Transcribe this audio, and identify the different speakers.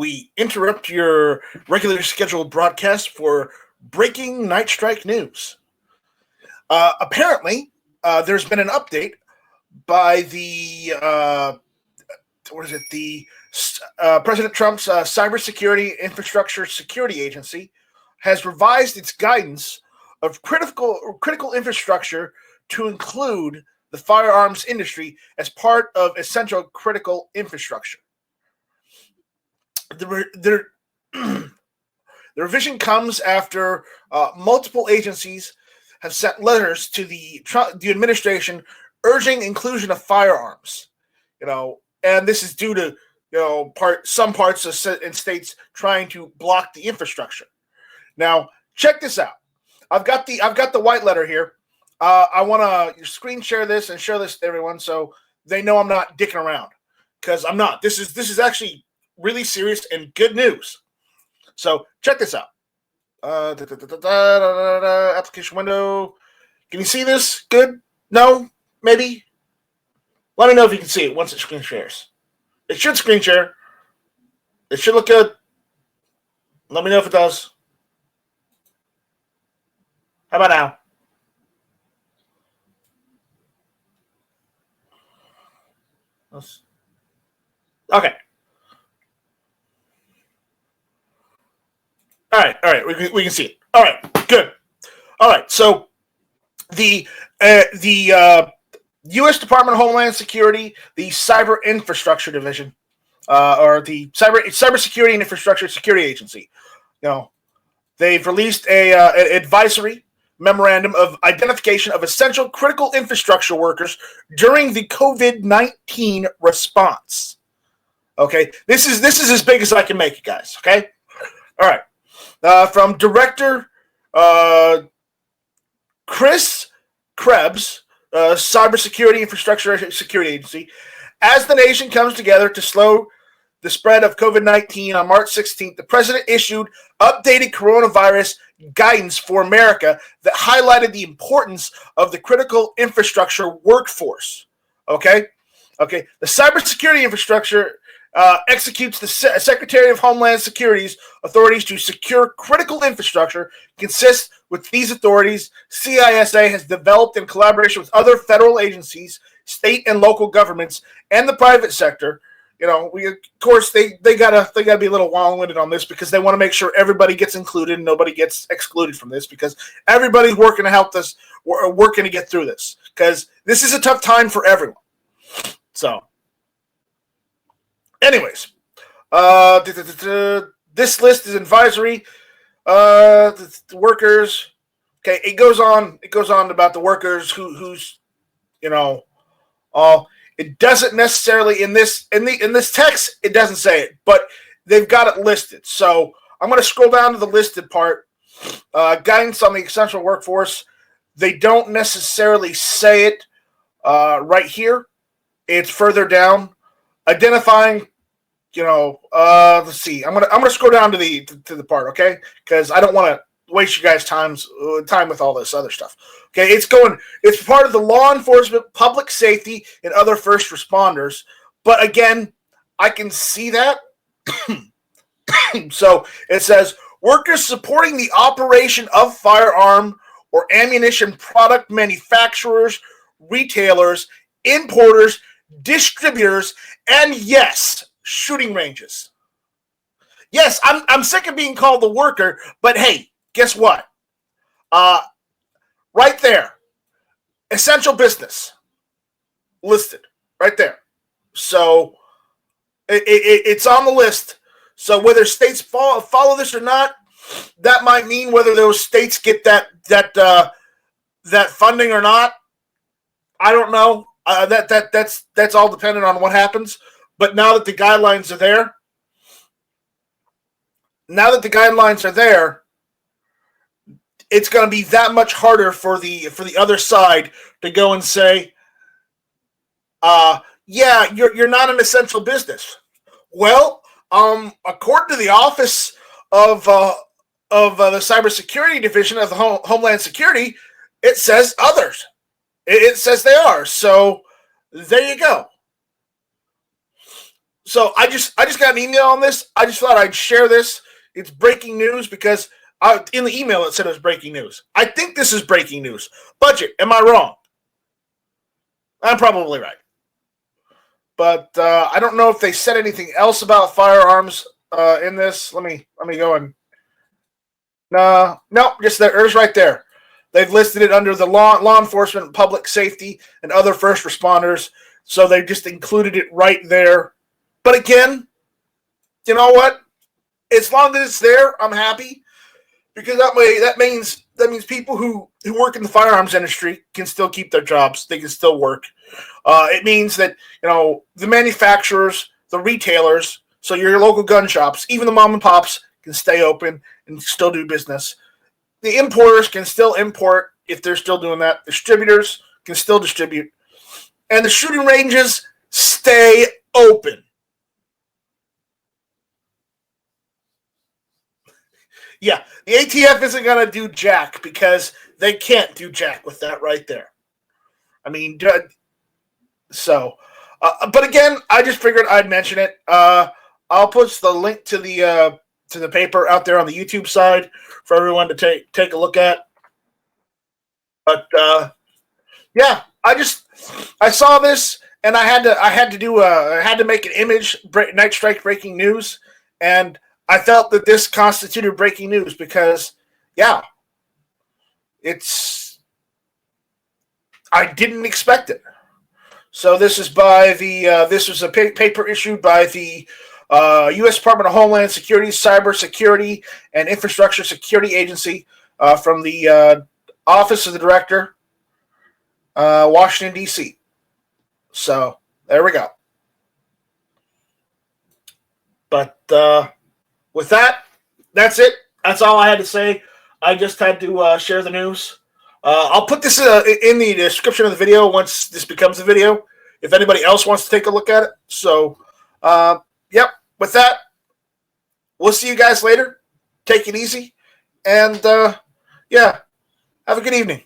Speaker 1: we interrupt your regularly scheduled broadcast for breaking Night Strike news. Apparently, there's been an update by the President Trump's Cybersecurity Infrastructure Security Agency has revised its guidance of critical infrastructure to include the firearms industry as part of essential critical infrastructure. The revision comes after multiple agencies have sent letters to the administration urging inclusion of firearms. And this is due to some parts in states trying to block the infrastructure. Now, check this out. I've got the white letter here. I want to screen share this and show this to everyone so they know I'm not dicking around, because I'm not. This is actually really serious and good news. So check this out. Application window. Can you see this? Good? No? Maybe? Let me know if you can see it once it screen shares. It should screen share. It should look good. Let me know if it does. How about now? Okay. All right. We can see it. All right, good. All right, so the U.S. Department of Homeland Security, the Cyber Infrastructure Division, or the Cybersecurity and Infrastructure Security Agency, they've released an advisory memorandum of identification of essential critical infrastructure workers during the COVID-19 response. Okay, this is as big as I can make it, guys. Okay, all right. From Director Chris Krebs, Cybersecurity Infrastructure Security Agency, as the nation comes together to slow the spread of COVID-19 on March 16th, the president issued updated coronavirus guidance for America that highlighted the importance of the critical infrastructure workforce. Okay. The cybersecurity infrastructure executes the Secretary of Homeland Security's authorities to secure critical infrastructure. Consists with these authorities, CISA has developed in collaboration with other federal agencies, state and local governments, and the private sector. They gotta be a little long-winded on this because they want to make sure everybody gets included and nobody gets excluded from this, because everybody's working to help this, working to get through this, because this is a tough time for everyone. So, anyways, this list is advisory. The workers. Okay, it goes on about the workers who's. It doesn't necessarily in this text. It doesn't say it, but they've got it listed. So I'm going to scroll down to the listed part. Guidance on the essential workforce. They don't necessarily say it right here. It's further down. Identifying. Let's see. I'm gonna scroll down to the part, okay? Because I don't want to waste you guys time with all this other stuff. Okay, it's part of the law enforcement, public safety, and other first responders. But again, I can see that. So it says workers supporting the operation of firearm or ammunition product manufacturers, retailers, importers, distributors, and yes, shooting ranges. Yes, I'm sick of being called the worker, but hey, guess what? Right there, essential business listed right there. So it's on the list. So whether states follow this or not, that might mean whether those states get that funding or not. I don't know. That's all dependent on what happens. But now that the guidelines are there, it's going to be that much harder for the other side to go and say, yeah, you're not an essential business. Well, according to the Office of the Cybersecurity Division of the Homeland Security, it says others. It says they are. So there you go. So I just got an email on this. I just thought I'd share this. It's breaking news because in the email it said it was breaking news. I think this is breaking news. Budget, am I wrong? I'm probably right. But I don't know if they said anything else about firearms in this. Let me go and no, just there's right there. They've listed it under the law enforcement, public safety, and other first responders. So they just included it right there. But again, you know what? As long as it's there, I'm happy because that means people who work in the firearms industry can still keep their jobs. They can still work. It means that the manufacturers, the retailers, so your local gun shops, even the mom and pops can stay open and still do business. The importers can still import if they're still doing that. Distributors can still distribute. And the shooting ranges stay open. Yeah, the ATF isn't going to do jack because they can't do jack with that right there. I mean, but again, I just figured I'd mention it. I'll put the link to the paper out there on the YouTube side for everyone to take a look at. But yeah, I saw this and I had to make an image, Night Strike breaking news, and I felt that this constituted breaking news because yeah, I didn't expect it. So this is this was a paper issued by the U.S. Department of Homeland Security, Cyber Security, and Infrastructure Security Agency from the Office of the Director, Washington, D.C. So there we go. But with that, that's it. That's all I had to say. I just had to share the news. I'll put this in the description of the video once this becomes a video, if anybody else wants to take a look at it. So, yep, with that, we'll see you guys later. Take it easy. And, yeah, have a good evening.